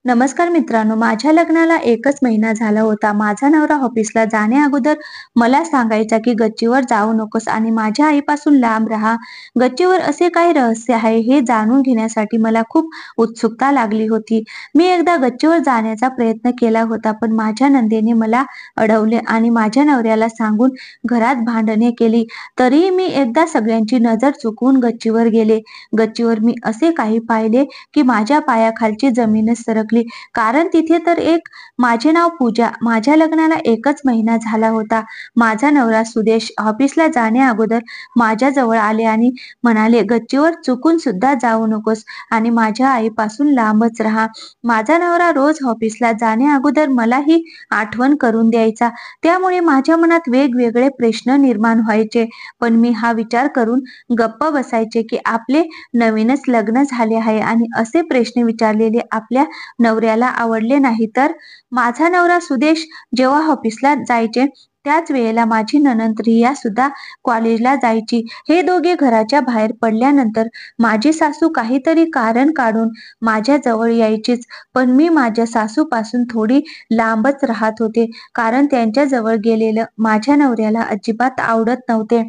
नमस्कार मित्रांनो, माझ्या लग्नाला 1च महिना झाला होता. माझा नवरा ऑफिसला जाण्याअगोदर मला सांगायचा, की "गच्चीवर जाऊ नकोस आणि माझ्या आईपासून लांब राहा." गच्चीवर असे काय रहस्य आहे, हे जाणून घेण्यासाठी मला खूप उत्सुकता लागली होती. मी एकदा गच्चीवर जाण्याचा प्रयत्न केला होता, पण माझ्या नंदेने मला अडवले आणि माझ्या नवऱ्याला सांगून घरात भांडणे केली. तरीही मी एकदा सगळ्यांची नजर चुकवून गच्चीवर गेले. गच्चीवर मी असे काही पाहिले, की माझ्या पायाखालची जमीनच सरकली. कारण तिथे तर एक माझे नाव पूजा. माझ्या लग्नाला 1च महिना झाला होता. माझा नवरा सुदेश ऑफिसला जाण्याअगोदर माझ्याजवळ आले आणि म्हणाले, "गच्चीवर चुकून सुद्धा जाऊ नकोस आणि माझ्या आईपासून लांबच राहा." माझा नवरा रोज ऑफिसला जाण्याअगोदर मला ही आठवण करून द्यायचा. त्यामुळे माझ्या मनात वेगवेगळे प्रश्न निर्माण व्हायचे. पण मी हा विचार करून गप्प बसायचे, की आपले नवीनच लग्न झाले आहे आणि असे प्रश्न विचारलेले आपल्या नवऱ्याला आवडले नाही तर. माझा नवरा सुदेश जेव्हा ऑफिसला जायचे त्याच वेळेला माझी नणंद रिया सुद्धा कॉलेजला जायची. हे दोघे घराच्या बाहेर पडल्यानंतर माझी सासू काहीतरी कारण काढून माझ्या जवळ यायचीच. पण मी माझ्या सासूपासून थोडी लांबच राहत होते, कारण त्यांच्या जवळ गेलेलं माझ्या नवऱ्याला अजिबात आवडत नव्हते.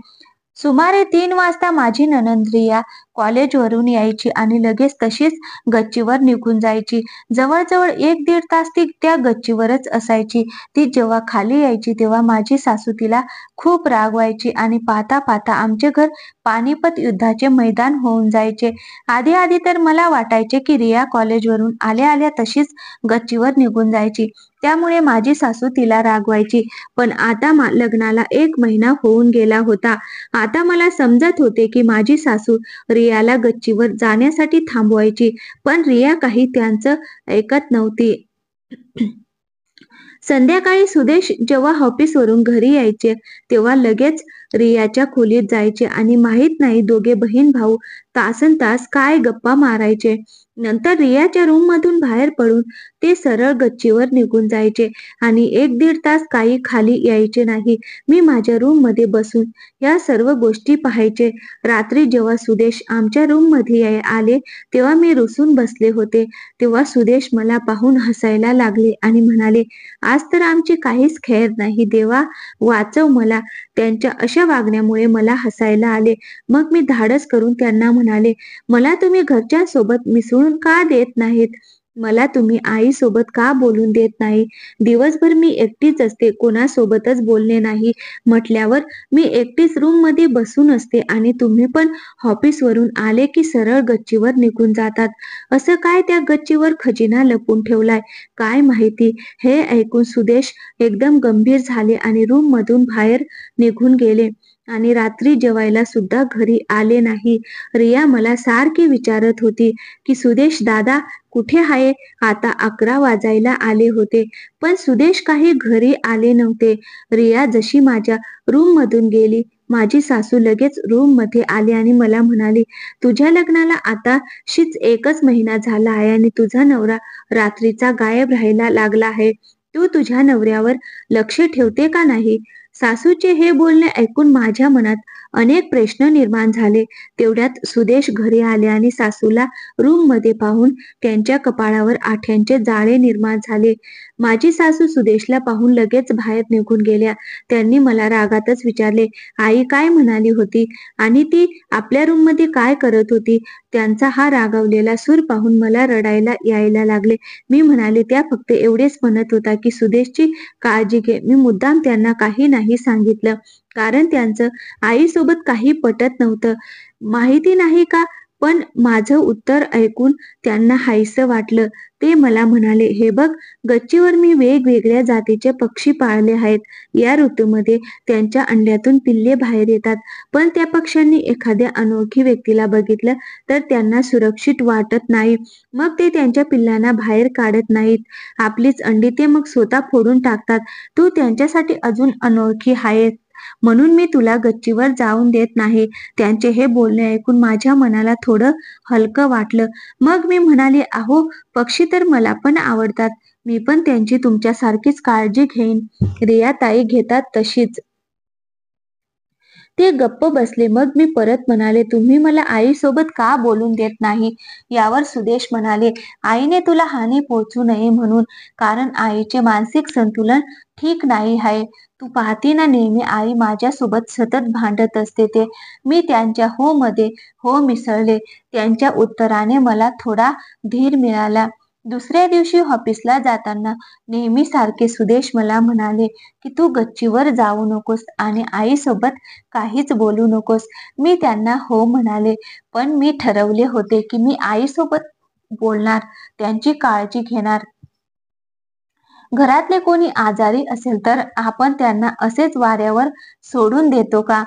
सुमारे 3 वाजता माझी नणंद रिया कॉलेजवरून यायची आणि लगेच तशीच गच्चीवर निघून जायची. जवळजवळ 1-1.5 तास ती त्या गच्चीवरच असायची. ती जेव्हा खाली यायची तेव्हा माझी सासू तिला खूप रागवायची आणि पाहता पाहता आमचे घर पानिपत युद्धाचे मैदान होऊन जायचे. आधी आधी तर मला वाटायचे की रिया कॉलेजवरून आल्या आल्या तशीच गच्चीवर निघून जायची. त्यामुळे माझी सासू तिला रागवायची. पण आता लग्नाला 1 महिना होऊन गेला होता. आता मला समजत होते की माझी सासू रियाला गच्चीवर जाण्यासाठी थांबवायची, पण रिया काही त्यांचं ऐकत नव्हती. संध्याकाळी सुदेश जेव्हा ऑफिसवरून घरी यायचे, तेव्हा लगेच रियाच्या खोलीत जायचे आणि माहित नाही दोघे बहीण-भाऊ तासनतास काय गप्पा मारायचे. नंतर रियाच्या रूममधून बाहेर पडून ते सरळ गच्चीवर निघून जायचे आणि 1-1.5 तास काही खाली यायचे नाही. मी माझ्या रूममध्ये बसून या सर्व गोष्टी पाहायचे. रात्री जेव्हा सुदेश आमच्या रूममध्ये आले, तेव्हा मी रुसून बसले होते. तेव्हा सुदेश मला पाहून हसायला लागले आणि म्हणाले, "आज तर आमची काहीच खैर नाही. देवा वाचव मला." त्यांच्या अशा वागण्यामुळे मला हसायला आले. मग मी धाडस करून त्यांना म्हणाले, "मला तुम्ही घरच्यांसोबत मिसळून का देत नाहीत? मला तुम्ही आईसोबत का बोलून देत नाही? दिवसभर मी एकटीच असते, कोणासोबतच बोलणे नाही. म्हटल्यावर मी एकटीच रूममध्ये बसून असते आणि तुम्ही पण ऑफिसवरून आले की सरळ गच्चीवर निघून जातात. असं काय त्या गच्चीवर खजिना लपून ठेवलाय? काय माहिती?" हे ऐकून सुदेश एकदम गंभीर झाले आणि रूममधून बाहेर निघून गेले आणि रात्री जेवायला सुद्धा घरी आले नाही. रिया मला सारखी विचारत होती, की "सुदेश दादा कुठे आहे?" आता 11 वाजायला आले होते, पण सुदेश काही घरी आले नव्हते. रिया जशी माझ्या रूममधून गेली, माझी सासू लगेच रूममध्ये आली आणि मला म्हणाली, "तुझ्या लग्नाला आताशीच 1च महिना झाला आहे आणि तुझा नवरा रात्रीचा गायब राहायला लागला आहे. तू तुझ्या नवऱ्यावर लक्ष ठेवते का नाही?" सासूचे हे बोलणे ऐकून माझ्या मनात अनेक प्रश्न निर्माण झाले. तेवढ्यात सुदेश घरी आले आणि सासूला रूममध्ये पाहून त्यांच्या कपाळावर आठ्यांचे जाळे निर्माण झाले. माझी सासू सुदेशला पाहून लगेच बाहेर निघून गेल्या. त्यांनी मला रागातच विचारले, "आई काय म्हणाली होती आणि ती आपल्या रूममध्ये काय करत होती?" त्यांचा हा रागावलेला सूर पाहून मला रडायला यायला लागले. मी म्हणाले, "त्या फक्त एवढेच म्हणत होता की सुदेशची काळजी घे." मी मुद्दाम त्यांना काही नाही सांगितलं, कारण त्यांचं आईसोबत काही पटत नव्हतं. माहिती नाही का, पण माझं उत्तर ऐकून त्यांना हायसं वाटलं. ते मला म्हणाले, "हे बघ, गच्चीवर मी वेगवेगळ्या जातीचे पक्षी पाळले आहेत. या ऋतूमध्ये त्यांच्या अंड्यातून पिल्ले बाहेर येतात. पण त्या पक्ष्यांनी एखाद्या अनोळखी व्यक्तीला बघितलं तर त्यांना सुरक्षित वाटत नाही. मग ते त्यांच्या पिल्लांना बाहेर काढत नाहीत. आपलीच अंडी ते मग स्वतः फोडून टाकतात. तू त्यांच्यासाठी अजून अनोळखी आहेस, म्हणून मी तुला गच्चीवर जाऊन देत नाही." त्यांचे हे बोलणे ऐकून माझ्या मनाला थोडं हलकं वाटलं. मग मी म्हणाले, "अहो, पक्षी तर मला पण आवडतात. मी पण त्यांची तुमच्यासारखीच काळजी घेईन. रियाताई घेतात तशीच." ते गप्प बसले. मग मी परत म्हणाले, तुम्ही मला आईसोबत का बोलून देत नाही? यावर सुदेश म्हणाले, आईने तुला हानी पोहोचू नये म्हणून. कारण आईचे मानसिक संतुलन ठीक नाही आहे. तू पाहती ना, नेहमी आई माझ्यासोबत सतत भांडत असते ते. मी त्यांच्या हो मध्ये हो मिसळले. त्यांच्या उत्तराने मला थोडा धीर मिळाला. दुसऱ्या दिवशी ऑफिसला जाताना नेहमीसारखे सुदेश मला म्हणाले, की तू गच्चीवर जाऊ नकोस आणि आईसोबत काहीच बोलू नकोस. मी त्यांना हो म्हणाले, पण मी ठरवले होते की मी आईसोबत बोलणार, त्यांची काळजी घेणार. घरातले कोणी आजारी असेल तर आपण त्यांना असेच वाऱ्यावर सोडून देतो का?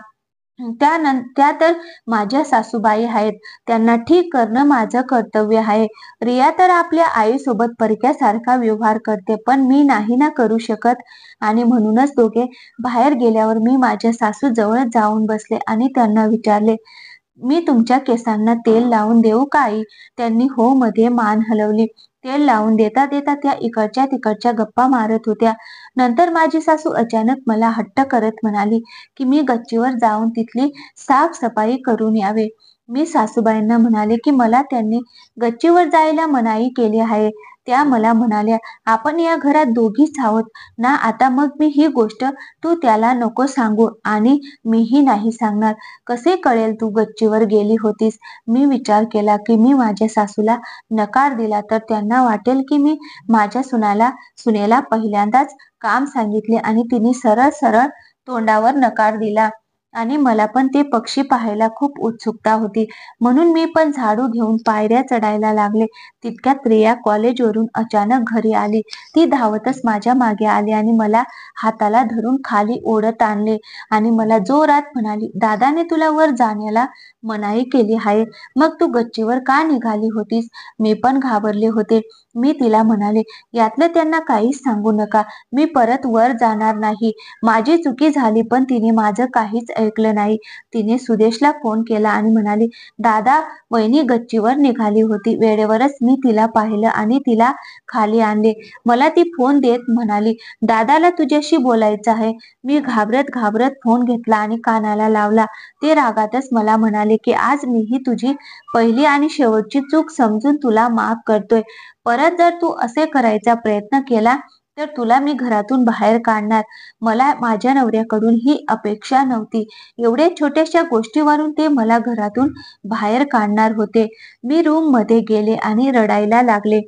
त्या तर माझ्या सासूबाई आहेत. त्यांना ठीक करणं माझं कर्तव्य आहे. रिया तर आपल्या आईसोबत परक्यासारखा व्यवहार करते, पण मी नाही ना करू शकत. आणि म्हणूनच दोघे बाहेर गेल्यावर मी माझ्या सासू जवळ जाऊन बसले आणि त्यांना विचारले, मी तुमच्या केसांना तेल लावून देऊ का आई? त्यांनी हो मध्ये मान हलवली. तेल लावून देता देता त्या इकडच्या तिकडच्या गप्पा मारत होत्या. नंतर माझी सासू अचानक मला हट्ट करत म्हणाली, की मी गच्चीवर जाऊन तिथली साफसफाई करून यावे. मी सासूबाईंना म्हणाले, की मला त्यांनी गच्चीवर जायला मनाई केली आहे. त्या मला म्हणाल्या, आपण या घरात दोघीच आहोत ना आता, मग मी ही गोष्ट तू त्याला नको सांगू आणि मीही नाही सांगणार. कसे कळेल तू गच्चीवर गेली होतीस? मी विचार केला, की मी माझ्या सासूला नकार दिला तर त्यांना वाटेल, की मी माझ्या सुनेला पहिल्यांदाच काम सांगितले आणि तिने सरळ सरळ तोंडावर नकार दिला. आणि मला पण ते पक्षी पाहायला खूप उत्सुकता होती. म्हणून मी पण झाडू घेऊन पायऱ्या चढायला लागले. तितक्यात रिया कॉलेजवरून अचानक घरी आली. ती धावतच माझ्या मागे आली आणि मला हाताला धरून खाली ओढत आणले आणि मला जोरात म्हणाली, दादाने तुला वर जाण्याला मनाई केली आहे, मग तू गच्चीवर का निघाली होतीस? मी पण घाबरले होते. मी तिला म्हणाले, यातलं त्यांना काहीच सांगू नका. मी परत वर जाणार नाही. माझी चुकी झाली, पण तिने माझं काहीच ऐकलं नाही. तिने सुदेशला फोन केला आणि म्हणाली, दादा, वहिनी गच्चीवर निघाली होती. वेळेवरच मी तिला पाहिलं आणि तिला खाली आणले. मला ती फोन देत म्हणाली, दादाला तुझ्याशी बोलायचं आहे. मी घाबरत घाबरत फोन घेतला आणि कानाला लावला. ते रागातच मला म्हणाले, की आज मीही तुझी पहिली आणि शेवटची चूक समजून तुला माफ करतोय. परत जर तू असे करायचा प्रयत्न केला तर तुला मी घरातून बाहेर काढणार. मला माझ्या नवऱ्याकडून ही अपेक्षा नव्हती. एवढ्या छोट्याशा गोष्टीवरून ते मला घरातून बाहेर काढणार होते. मी रूम मध्ये गेले आणि रडायला लागले.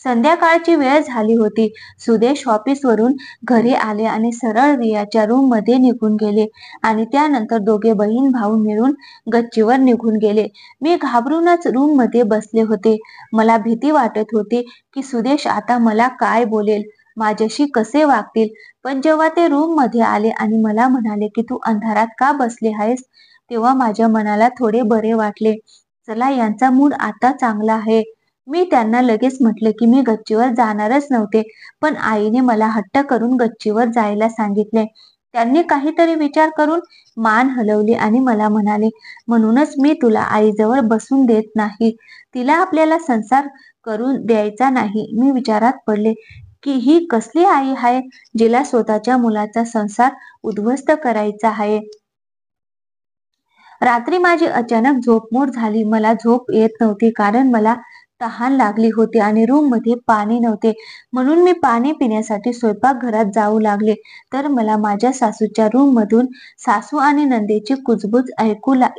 संध्याकाळची वेळ झाली होती. सुदेश ऑफिसवरून घरी आले आणि सरळ रियाच्या रूम मध्ये निघून गेले आणि त्यानंतर दोघे बहीण भाऊ मिळून गच्चीवर निघून गेले. मी घाबरूनच रूम मध्ये बसले होते. मला भीती वाटत होती, की सुदेश आता मला काय बोलेल, माझ्याशी कसे वागतील. पण जेव्हा ते रूम मध्ये आले आणि मला म्हणाले, की तू अंधारात का बसले आहेस, तेव्हा माझ्या मनाला थोडे बरे वाटले. चला, यांचा मूड आता चांगला आहे. मी त्यांना लगेच म्हटले, की मी गच्चीवर जाणारच नव्हते, पण आईने मला हट्ट करून गच्चीवर जायला सांगितले. त्यांनी काहीतरी विचार करून मान हलवली आणि मला म्हणाले, म्हणूनच मी तुला आईजवळ बसून देत नाही. तिला आपल्याला संसार करून द्यायचा नाही. मी विचारात पडले, की ही कसली आई आहे, जिला स्वतःच्या मुलाचा संसार उद्ध्वस्त करायचा आहे. रात्री माझी अचानक झोपमोड झाली. मला झोप येत नव्हती कारण मला तहान लागली होती आणि रूम मध्ये पाणी नव्हते. म्हणून मी पाणी पिण्यासाठी स्वयंपाकघरात जाऊ लागले तर मला माझ्या सासूच्या रूम मधून सासू आणि नंदेची कुजबुज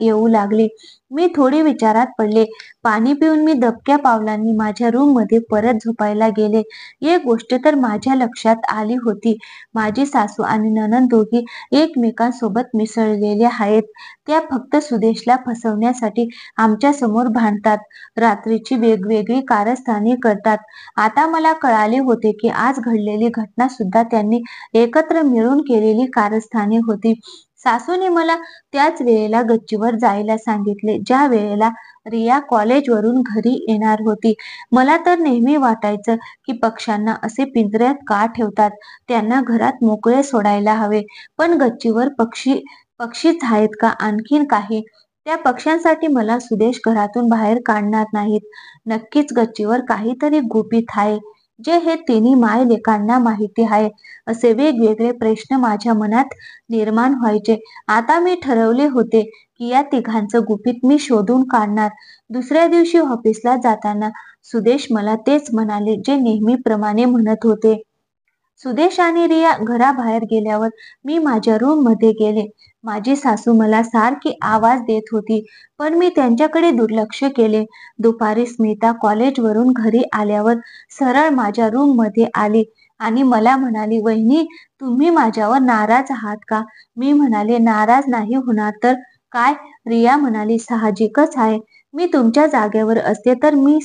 येऊ लागली. मी थोडी विचारात पडले. पाणी पिऊन मी दबक्या पावलांनी माझ्या रूम मध्ये परत झोपायला गेले. एक गोष्ट तर माझ्या लक्षात आली होती. माझी सासू आणि नणंद दोघी एकमेकांसोबत मिसळलेल्या आहेत. त्या फक्त सुदेशला फसवण्यासाठी आमच्या समोर भांडतात. रात्रीची वेगवेगळी कारस्थाने करतात. आता मला कळाले होते, की आज घडलेली घटना सुद्धा त्यांनी एकत्र मिळून केलेली कारस्थाने होती. सासूने मला त्याच वेळेला गच्चीवर जायला सांगितले, ज्या वेळेला रिया कॉलेजवरून घरी येणार होती. मला तर नेहमी वाटायचं, की पक्ष्यांना असे पिंजऱ्यात का ठेवतात? त्यांना घरात मोकळे सोडायला हवे. पण गच्चीवर पक्षीच आहेत का आणखीन काही? त्या पक्ष्यांसाठी मला सुदेश घरातून बाहेर काढणार नाहीत. नक्कीच गच्चीवर काहीतरी गुपित आहे. जे हे तिन्ही मायलेकांना माहिती आहे. असे वेगवेगळे प्रश्न माझ्या मनात निर्माण व्हायचे. आता मी ठरवले होते की या तिघांचं गुपित मी शोधून काढणार. दुसऱ्या दिवशी ऑफिसला जाताना सुदेश मला तेच म्हणाले जे नेहमीप्रमाणे म्हणत होते. सुदेश आणि रिया घराबाहेर गेल्यावर मी माझ्या रूम मध्ये गेले. माझी सासू मला सारखी आवाज देत होती, पण मी त्यांच्याकडे दुर्लक्ष केले. दुपारी स्मिता कॉलेजवरून घरी आल्यावर सरळ माझ्या रूम मध्ये आली आणि मला म्हणाली, "वहिनी, तुम्ही माझ्यावर नाराज आहात का?" मी म्हणाले, "नाराज नाही होणार तर काय?" रिया म्हणाली, "साहजिकच आहे. मी तुमच्या जागेवर असते तर मी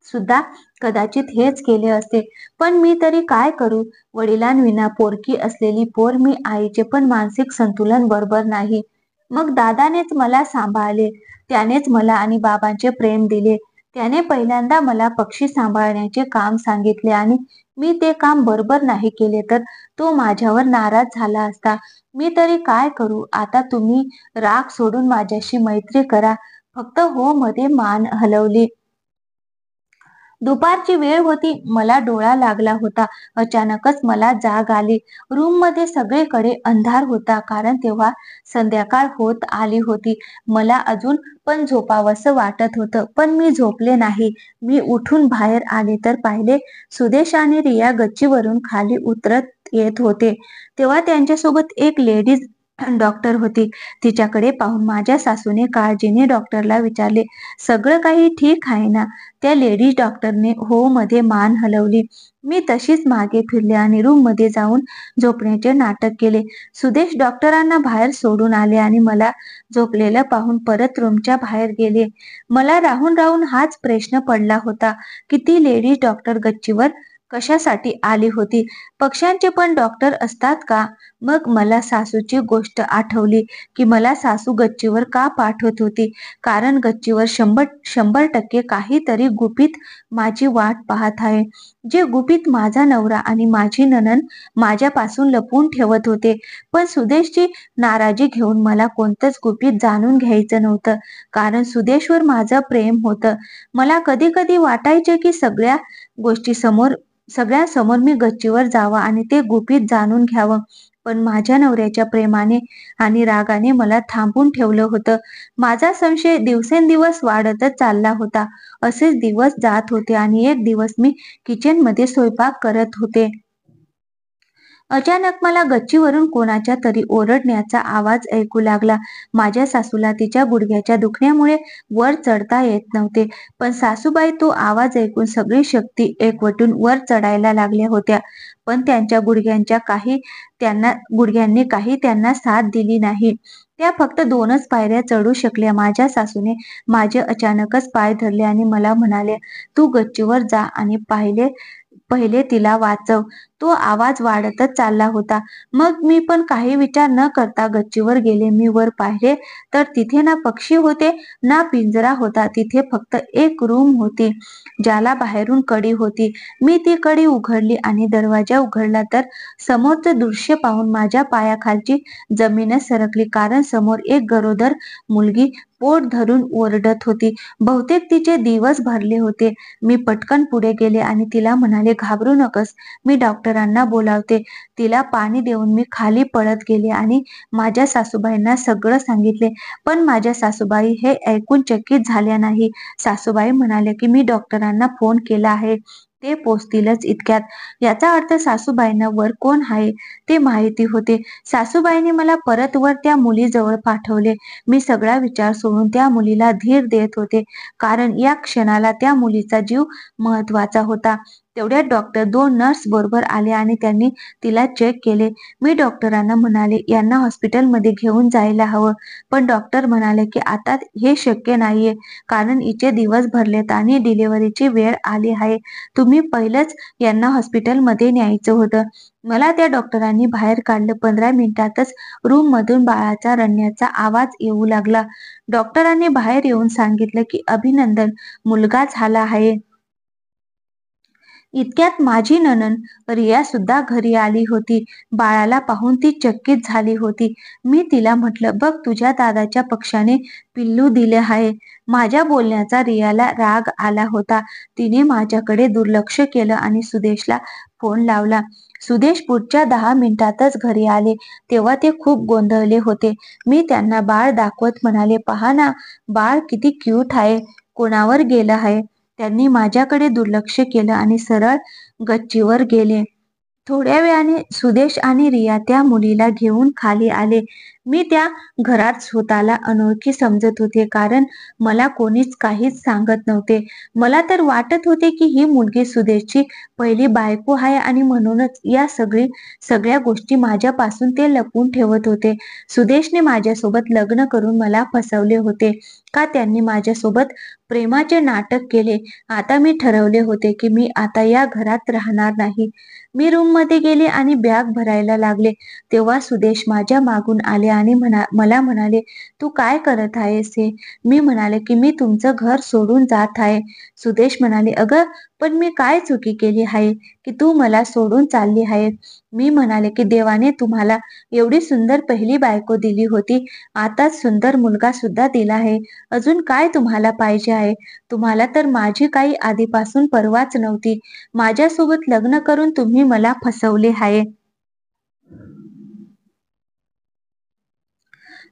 सुद्धा कदाचित हेच केले असते. पण मी तरी काय करू? वडिलांविना पोरकी असलेली पोर मी. आईचे पण मानसिक संतुलन बरोबर नाही. मग दादानेच मला सांभाळले. त्यानेच मला आणि बाबांचे प्रेम दिले. त्याने पहिल्यांदा मला पक्षी सांभाळण्याचे काम सांगितले आणि मी ते काम बरोबर नाही केले तर तो माझ्यावर नाराज झाला असता. मी तरी काय करू? आता तुम्ही राग सोडून माझ्याशी मैत्री करा." फक्त हो मध्ये मान हलवली. दुपारची वेळ होती. मला डोळा लागला होता. अचानकच मला जाग आली. रूममध्ये सगळीकडे अंधार होता कारण तेव्हा संध्याकाळ होत आली होती. मला अजून पण झोपावंसं वाटत होतं, पण मी झोपले नाही. मी उठून बाहेर आले तर पाहिले सुदेश आणि रिया गच्चीवरून खाली उतरत येत होते. तेव्हा त्यांच्यासोबत एक लेडीज डॉक्टर होती. तिच्याकडे पाहून माझ्या सासूने काळजीने डॉक्टरला विचारले, "सगळं काही ठीक आहे ना?" त्या लेडीज डॉक्टरने हो मध्ये मान हलवली. मी तशीच मागे फिरले आणि रूममध्ये जाऊन झोपण्याचे नाटक केले. सुदेश डॉक्टरांना बाहेर सोडून आले आणि मला झोपलेलं पाहून परत रूमच्या बाहेर गेले. मला राहून राहून हाच प्रश्न पडला होता की ती लेडीज डॉक्टर गच्चीवर कशासाठी आली होती? पक्ष्यांचे पण डॉक्टर असतात का? मग मला सासूची गोष्ट आठवली की मला सासू गच्चीवर का पाठवत होती. कारण गच्चीवर 100% काहीतरी गुपित माझी वाट पाहत आहे. जे गुपित माझा नवरा आणि माझी नणंद माझ्यापासून लपवून ठेवत होते. पण सुदेशची नाराजी घेऊन मला कोणतंच गुपित जाणून घ्यायचं नव्हतं, कारण सुदेशवर माझं प्रेम होतं. मला कधी कधी वाटायचे की सगळ्यांसमोर मी गच्चीवर जावं आणि ते गुपित जाणून घ्यावं. पण माझ्या नवऱ्याच्या प्रेमाने आणि रागाने मला थांबून ठेवलं होतं. माझा संशय दिवसेंदिवस वाढतच चालला होता. असेच दिवस जात होते आणि एक दिवस मी किचनमध्ये स्वयंपाक करत होते. अचानक मला गच्चीवरून कोणाच्या तरी ओरडण्याचा आवाज ऐकू लागला. माझ्या सासूला तिच्या गुडघ्याच्या दुखण्यामुळे वर चढता येत नव्हते. पण सासूबाई तो आवाज ऐकून सगळी शक्ती एकवटून वर चढायला लागल्या होत्या. पण त्यांच्या गुडघ्यांनी काही त्यांना साथ दिली नाही. त्या फक्त 2च पायऱ्या चढू शकल्या. माझ्या सासूने माझे अचानकच पाय धरले आणि मला म्हणाले, "तू गच्चीवर जा आणि पहिले तिला वाचव." तो आवाज वाढतच चालला होता. मग मी पण काही विचार न करता गच्चीवर गेले. मी वर पाहिले तर तिथे ना पक्षी होते ना पिंजरा होता. तिथे फक्त एक रूम होती, ज्याला बाहेरून कडी होती. मी ती कडी उघडली आणि दरवाजा उघडला तर समोरचं दृश्य पाहून माझ्या पायाखालची जमीनच सरकली, कारण समोर एक गरोदर मुलगी पोट धरून ओरडत होती. बहुतेक तिचे दिवस भरले होते. मी पटकन पुढे गेले आणि तिला म्हणाले, "घाबरू नकोस, मी डॉक्टरांना बोलावते." तिला पाणी देऊन मी खाली पळत गेले आणि माझ्या सासूबाईंना सगळं सांगितले. पण माझ्या सासूबाई हे ऐकून चकित झाल्या नाही. सासूबाई म्हणाल्या की मी डॉक्टरांना फोन केला आहे, ते पोचतीलच इतक्यात. याचा अर्थ सासूबाईंना वर कोण आहे ते माहिती होते. सासूबाईंनी मला परत वर त्या मुलीजवळ पाठवले. मी सगळा विचार सोडून त्या मुलीला धीर देत होते, कारण या क्षणाला त्या मुलीचा जीव महत्वाचा होता. तेवढ्यात डॉक्टर 2 नर्स बरोबर आले आणि त्यांनी तिला चेक केले. मी डॉक्टरांना म्हणाले, "यांना हॉस्पिटलमध्ये घेऊन जायला हवं." पण डॉक्टर म्हणाले की आता हे शक्य नाहीये, कारण हिचे दिवस भरलेत आणि डिलिव्हरीची वेळ आली आहे. तुम्ही पहिलंच यांना हॉस्पिटलमध्ये न्यायचं होतं. मला त्या डॉक्टरांनी बाहेर काढलं. 15 मिनिटातच रूममधून बाळाचा रडण्याचा आवाज येऊ लागला. डॉक्टरांनी बाहेर येऊन सांगितलं की अभिनंदन, मुलगा झाला आहे. इतक्यात माझी नणंद रिया सुद्धा घरी आली होती. बाळाला पाहून ती चकित झाली होती. मी तिला म्हटलं, बघ तुझ्या दादाच्या पक्षाने पिल्लू दिले आहे. माझ्या बोलण्याचा रियाला राग आला होता. तिने माझ्याकडे दुर्लक्ष केलं आणि सुदेशला फोन लावला. सुदेश पुढच्या 10 मिनिटातच घरी आले. तेव्हा ते खूप गोंधळले होते. मी त्यांना बाळ दाखवत म्हणाले, पहा ना, बाळ किती क्यूट आहे, कोणावर गेलं आहे. त्यांनी माझ्याकडे दुर्लक्ष केलं आणि सरळ गच्चीवर गेले. थोड्या वेळाने सुदेश आणि रिया त्या मुलीला घेऊन खाली आले. मी त्या घरात स्वतःला अनोळखी समजत होते, कारण मला कोणीच काहीच सांगत नव्हते. मला तर वाटत होते की ही मुलगी सुदेशची पहिली बायको आहे आणि म्हणूनच या सगळ्या गोष्टी माझ्यापासून ते लपवून ठेवत होते. सुदेशने माझ्यासोबत लग्न करून मला फसवले होते का त्यांनी माझ्यासोबत प्रेमाचे नाटक केले. आता मी ठरवले होते की मी आता या घरात राहणार नाही. मी रूममध्ये गेले आणि बॅग भरायला लागले. तेव्हा सुदेश माझ्या मागून आले आणि मला म्हणाले, तू काय करत आहेस हे? मी म्हणाले की मी तुमचं घर सोडून जात आहे. सुदेश म्हणाले, अगं पण मी काय चुकी केली आहे की तू मला सोडून चालली आहे? मी म्हणाले की देवाने तुम्हाला एवढी सुंदर पहिली बायको दिली होती, आता सुंदर मुलगा सुद्धा दिला आहे. अजून काय तुम्हाला पाहिजे आहे? तुम्हाला तर माझी काही आधीपासून पर्वाच नव्हती. माझ्यासोबत लग्न करून तुम्ही मला फसवले आहे.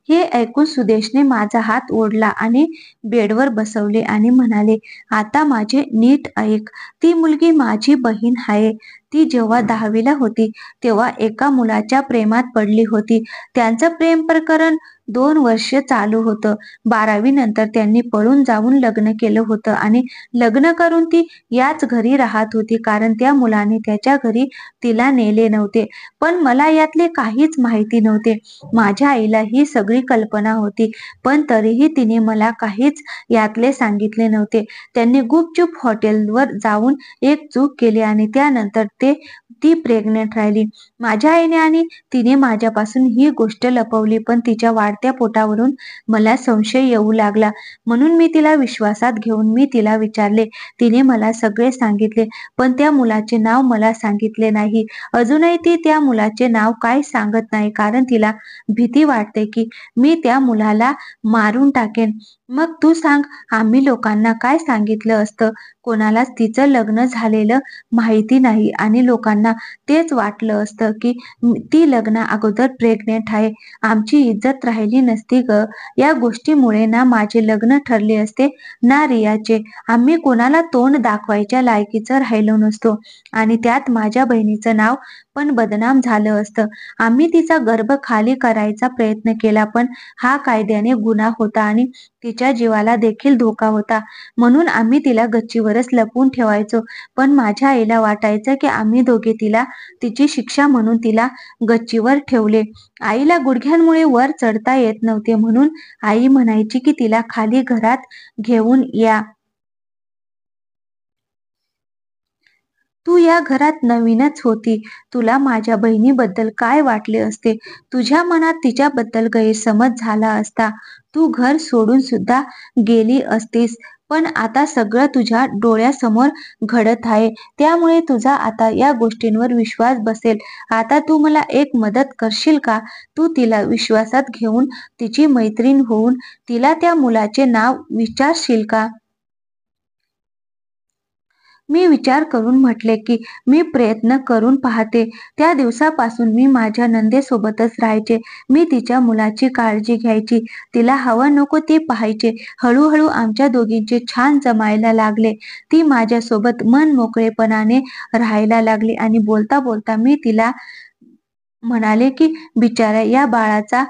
हे ऐकून सुदेशने माझा हात ओढला आणि बेडवर बसवले आणि म्हणाले, आता माझे नीट ऐक. ती मुलगी माझी बहीण आहे. ती जेव्हा 10वीला होती तेव्हा एका मुलाच्या प्रेमात पडली होती. त्यांचं प्रेम प्रकरण 2 वर्ष चालू होतं. 12वी नंतर त्यांनी पळून जाऊन लग्न केलं होतं आणि लग्न करून ती याच घरी राहत होती, कारण त्या मुलाने त्याच्या घरी तिला नेले नव्हते. पण मला यातले काहीच माहिती नव्हते. माझ्या आईला ही सगळी कल्पना होती, पण तरीही तिने मला काहीच यातले सांगितले नव्हते. त्यांनी गुपचूप हॉटेलवर जाऊन एक चूक केली आणि त्यानंतर ती प्रेग्नंट राहिली. माझ्या आईने आणि तिने माझ्यापासून ही गोष्ट लपवली, पण तिच्या वाढत्या पोटावरून मला संशय येऊ लागला. म्हणून मी तिला विश्वासात घेऊन मी तिला विचारले. तिने मला सगळे सांगितले, पण त्या मुलाचे नाव मला सांगितले नाही. अजूनही ती त्या मुलाचे नाव काय सांगत नाही, कारण तिला भीती वाटते की मी त्या मुलाला मारून टाकेन. मग तू सांग, आम्ही लोकांना काय सांगितलं असतं? कोणालाच तिचं लग्न झालेलं माहिती नाही आणि लोकांना तेच वाटलं असतं की ती लग्ना अगोदर प्रेग्नेंट आहे. आमची इज्जत राहिली नसती ग. या गोष्टीमुळे ना माझे लग्न ठरले असते ना रियाचे. आम्ही कोणाला तोंड दाखवायच्या लायकीचं राहिलो नसतो आणि त्यात माझ्या बहिणीचं नाव पण बदनाम झालं असतं. आम्ही तिचा गर्भ खाली करायचा प्रयत्न केला, पण हा कायद्याने गुन्हा होता आणि तिच्या जीवाला देखील धोका होता. म्हणून आम्ही तिला गच्चीवरच लपवून ठेवायचो. पण माझ्या आईला वाटायचं की आम्ही दोघे तिची शिक्षा म्हणून तिला गच्चीवर ठेवले. आईला गुडघ्यांमुळे वर चढता येत नव्हते, म्हणून आई म्हणायची की तिला खाली घरात घेऊन या. तू या घरात नवीनच होती. तुला माझ्या बहिणीबद्दल काय वाटले असते? तुझ्या मनात तिच्याबद्दल गैरसमज झाला असता. तू घर सोडून सुद्धा गेली असतीस. पण आता सगळं तुझ्या डोळ्यासमोर घडत आहे. त्यामुळे तुझा आता या गोष्टींवर विश्वास बसेल. आता तू मला एक मदत करशील का? तू तिला विश्वासात घेऊन तिची मैत्रीण होऊन तिला त्या मुलाचे नाव विचारशील का? मी विचार करून म्हटले की मी प्रयत्न करून पाहते. त्या दिवसापासून मी माझ्या नंदेसोबतच राहायचे. मी तिच्या मुलाची काळजी घ्यायची. तिला हवं नको ते पाहायचे. हळूहळू आमच्या दोघींचे छान जमायला लागले. ती माझ्यासोबत मनमोकळेपणाने राहायला लागली आणि बोलता बोलता मी तिला म्हणाले की बिचाऱ्या या बाळाचा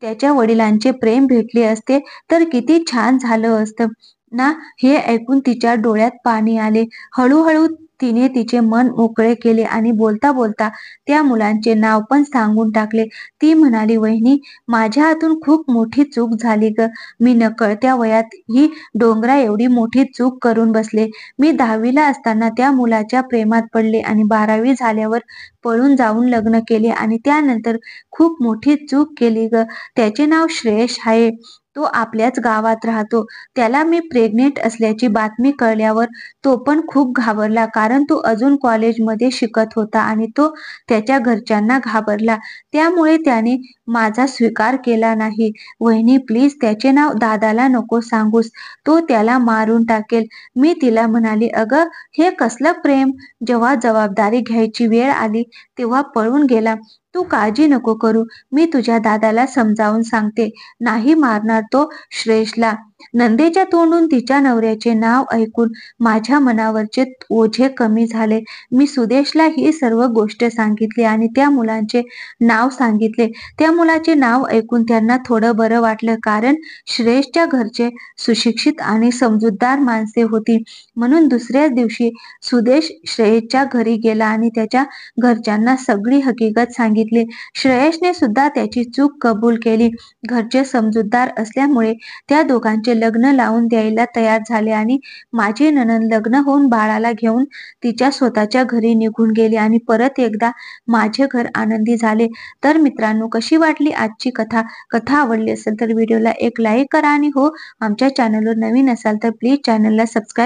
त्याच्या वडिलांचे प्रेम भेटले असते तर किती छान झालं असतं ना. हे ऐकून तिच्या डोळ्यात पाणी आले. हळूहळू तिने तिचे मन मोकळे केले आणि बोलता बोलता त्या मुलांचे नाव पण सांगून टाकले. ती म्हणाली, वहिनी, माझ्या हातून खूप मोठी चूक झाली ग. मी नकळत्या वयात ही डोंगरा एवढी मोठी चूक करून बसले. मी 10वीला असताना त्या मुलाच्या प्रेमात पडले आणि 12वी झाल्यावर पळून जाऊन लग्न केले आणि त्यानंतर खूप मोठी चूक केली ग. त्याचे नाव श्रेयश आहे. तो आपल्याच गावात राहतो. त्याला मी प्रेग्नेंट असल्याची बातमी कळल्यावर तो पण खूप घाबरला, कारण तो अजून कॉलेजमध्ये शिकत होता आणि तो त्याच्या घरच्यांना घाबरला. त्यामुळे त्याने माझा स्वीकार केला नाही. वहिनी प्लीज त्याचे नाव दादाला नको सांगूस, तो त्याला मारून टाकेल. मी तिला म्हणाली, अगं हे कसलं प्रेम? जेव्हा जबाबदारी घ्यायची वेळ आली तेव्हा पळून गेला. तू काळजी नको करू, मी तुझ्या दादाला समजावून सांगते. नाही मारणार तो श्रेयसला. नंदेच्या तोंडून तिच्या नवऱ्याचे नाव ऐकून माझ्या मनावरचे ओझे कमी झाले. मी सुदेशला ही सर्व गोष्ट सांगितली आणि त्या मुलाचे नाव सांगितले. त्या मुलाचे नाव ऐकून त्यांना थोडं बरं वाटलं, कारण श्रेयसच्या घरचे सुशिक्षित आणि समजूतदार माणसे होती. म्हणून दुसऱ्याच दिवशी सुदेश श्रेयसच्या घरी गेला आणि त्याच्या घरच्यांना सगळी हकीकत सांगितली. श्रेयसने सुद्धा त्याची चूक कबूल केली. घरचे समजूतदार असल्यामुळे त्या दोघांचे लग्न लावून द्यायला तयार झाले आणि माझी नणंद लग्न होऊन बाळाला घेऊन तिच्या स्वतःच्या घरी निघून गेली आणि परत एकदा माझे घर आनंदी झाले. तर मित्रांनो, कशी वाटली आजची कथा? कथा आवडली असेल तर व्हिडिओला एक लाईक करा आणि हो, आमच्या चॅनलवर नवीन असाल तर प्लीज चॅनलला सबस्क्राईब